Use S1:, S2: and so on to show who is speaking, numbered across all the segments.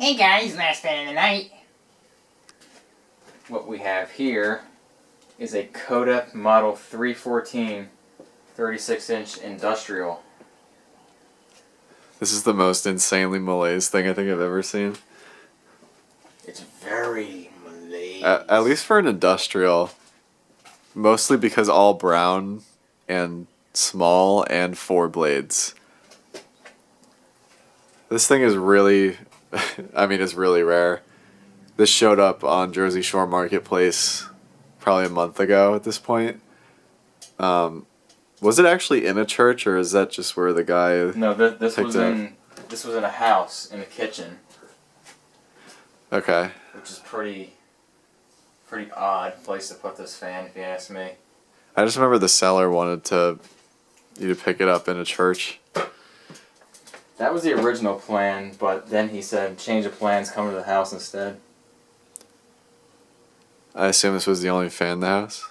S1: Hey guys, last fan of the night. What we have here is a Codep Model 314 36-inch industrial.
S2: This is the most insanely malaise thing I think I've ever seen.
S1: It's very malaise.
S2: At least for an industrial. Mostly because all brown and small and 4 blades. This thing is really, it's really rare. This showed up on Jersey Shore Marketplace probably a month ago at this point. Was it actually in a church, or is that just where the guy?
S1: No, this was in a house in a kitchen.
S2: Okay.
S1: Which is pretty odd place to put this fan, if you ask me.
S2: I just remember the seller wanted you to pick it up in a church.
S1: That was the original plan, but then he said change of plans, come to the house instead.
S2: I assume this was the only fan in the house?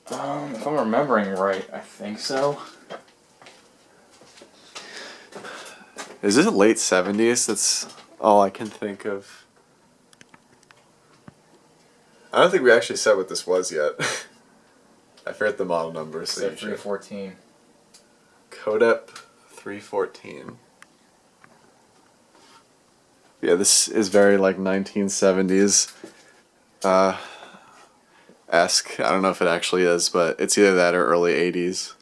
S1: If I'm remembering right, I think so.
S2: Is this late 70s? That's all I can think of. I don't think we actually said what this was yet. I forget the model number.
S1: So 314.
S2: Codep 314. Yeah, this is very like 1970s esque. I don't know if it actually is, but it's either that or early 80s.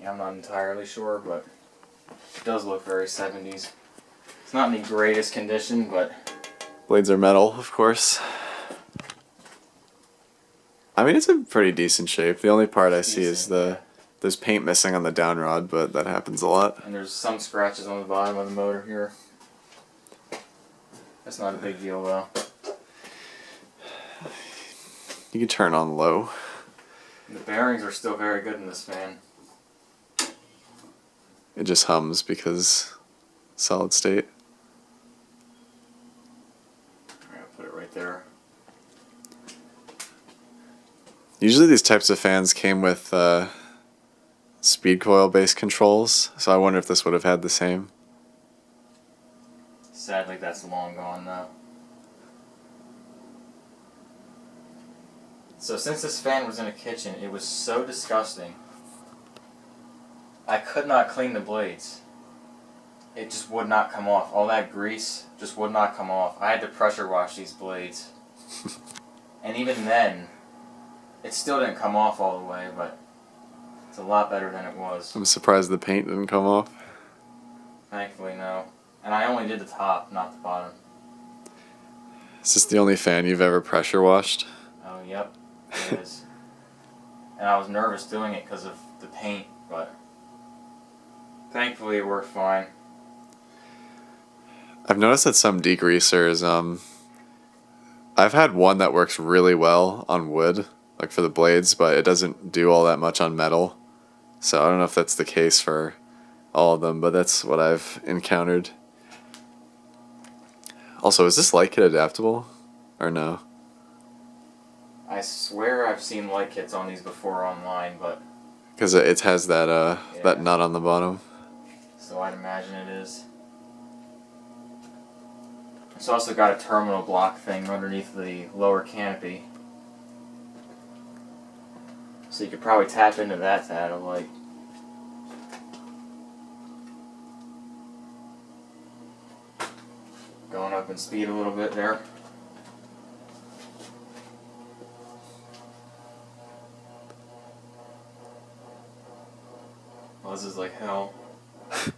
S1: Yeah, I'm not entirely sure, but it does look very 70s. It's not in the greatest condition, but...
S2: Blades are metal, of course. I mean, it's in pretty decent shape. The only part I see is there's paint missing on the down rod, but that happens a lot.
S1: And there's some scratches on the bottom of the motor here. That's not a big deal, though.
S2: You can turn on low.
S1: The bearings are still very good in this fan.
S2: It just hums because solid state.
S1: Alright, I'll put it right there.
S2: Usually these types of fans came with speed coil based controls, so I wonder if this would have had the same.
S1: Sadly, that's long gone, though. So since this fan was in a kitchen, it was so disgusting. I could not clean the blades. It just would not come off. All that grease just would not come off. I had to pressure wash these blades. And even then, it still didn't come off all the way, but it's a lot better than it was.
S2: I'm surprised the paint didn't come off.
S1: Thankfully, no. And I only did the top, not the bottom.
S2: Is this the only fan you've ever pressure washed?
S1: Oh, yep. It is. And I was nervous doing it because of the paint, but thankfully it worked fine.
S2: I've noticed that some degreasers, I've had one that works really well on wood, like for the blades, but it doesn't do all that much on metal. So I don't know if that's the case for all of them, but that's what I've encountered. Also, is this light kit adaptable or no?
S1: I swear I've seen light kits on these before online, but...
S2: Because it has that that nut on the bottom.
S1: So I'd imagine it is. It's also got a terminal block thing underneath the lower canopy. So you could probably tap into that to add a light. Going up in speed a little bit there. Buzzes like hell. A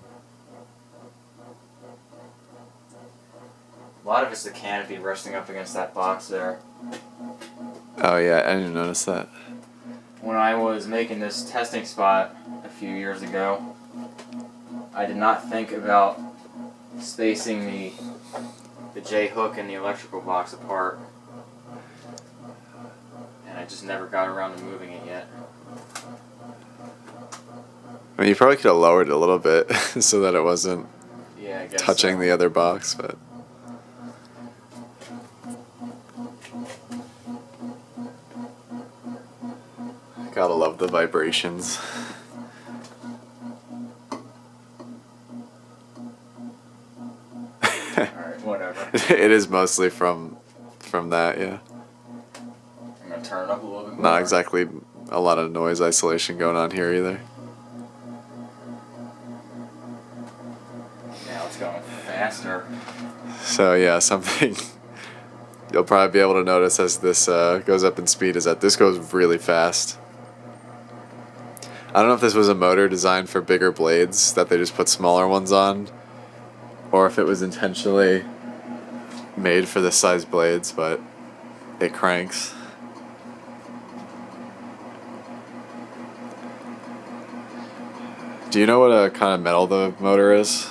S1: lot of it's the canopy resting up against that box there.
S2: Oh yeah, I didn't notice that.
S1: When I was making this testing spot a few years ago, I did not think about spacing the J-hook and the electrical box apart. And I just never got around to moving it yet.
S2: I mean, you probably could have lowered it a little bit so that it wasn't touching
S1: so.
S2: the other box, but... Gotta love the vibrations.
S1: Whatever.
S2: It is mostly from that, yeah.
S1: I'm gonna turn it up a little bit more.
S2: Not exactly a lot of noise isolation going on here either.
S1: Now it's going faster.
S2: So yeah, something you'll probably be able to notice as this goes up in speed is that this goes really fast. I don't know if this was a motor designed for bigger blades that they just put smaller ones on, or if it was intentionally made for this size blades, but it cranks. Do you know what kind of metal the motor is?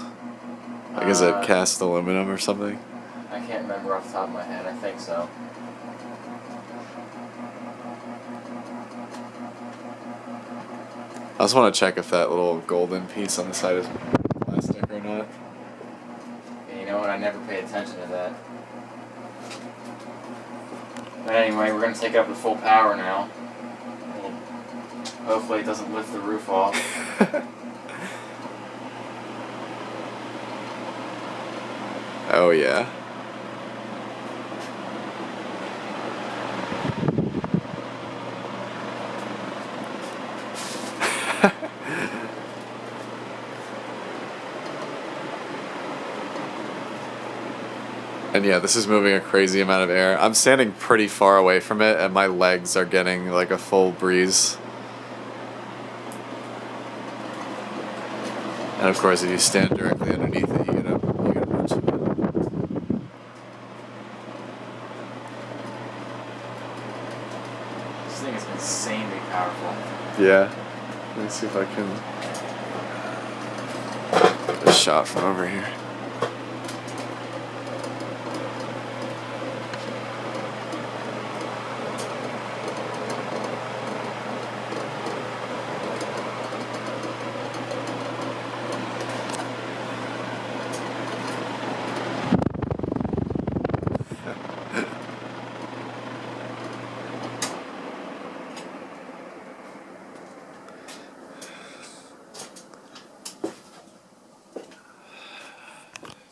S2: Like, is it cast aluminum or something?
S1: I can't remember off the top of my head. I think so.
S2: I just want to check if that little golden piece on the side is plastic or not.
S1: Yeah, you know what? I never paid attention to that. But anyway, we're going to take it up to full power now. Hopefully it doesn't lift the roof off.
S2: Oh yeah. And yeah, this is moving a crazy amount of air. I'm standing pretty far away from it, and my legs are getting like a full breeze. And of course, if you stand directly underneath it, you get a bunch of it.
S1: This thing is insanely powerful.
S2: Yeah. Let me see if I can get a shot from over here.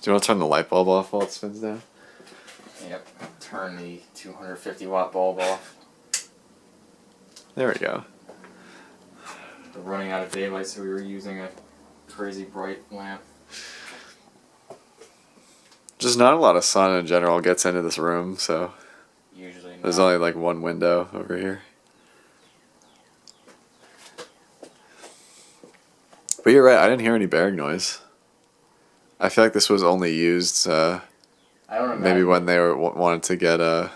S2: Do you want to turn the light bulb off while it spins down?
S1: Yep. Turn the 250 watt bulb off.
S2: There we go.
S1: We're running out of daylight, so we were using a crazy bright lamp.
S2: Just not a lot of sun in general gets into this room, so
S1: Usually not.
S2: there's only like one window over here. But you're right, I didn't hear any bearing noise. I feel like this was only used
S1: I don't imagine.
S2: maybe when they were wanted to get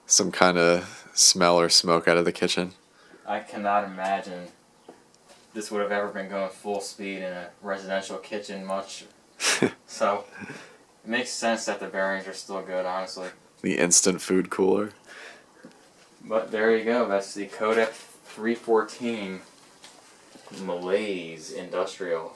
S2: some kind of smell or smoke out of the kitchen.
S1: I cannot imagine this would have ever been going full speed in a residential kitchen much. So it makes sense that the bearings are still good, honestly.
S2: The instant food cooler.
S1: But there you go. That's the Codep 314 Malaise Industrial.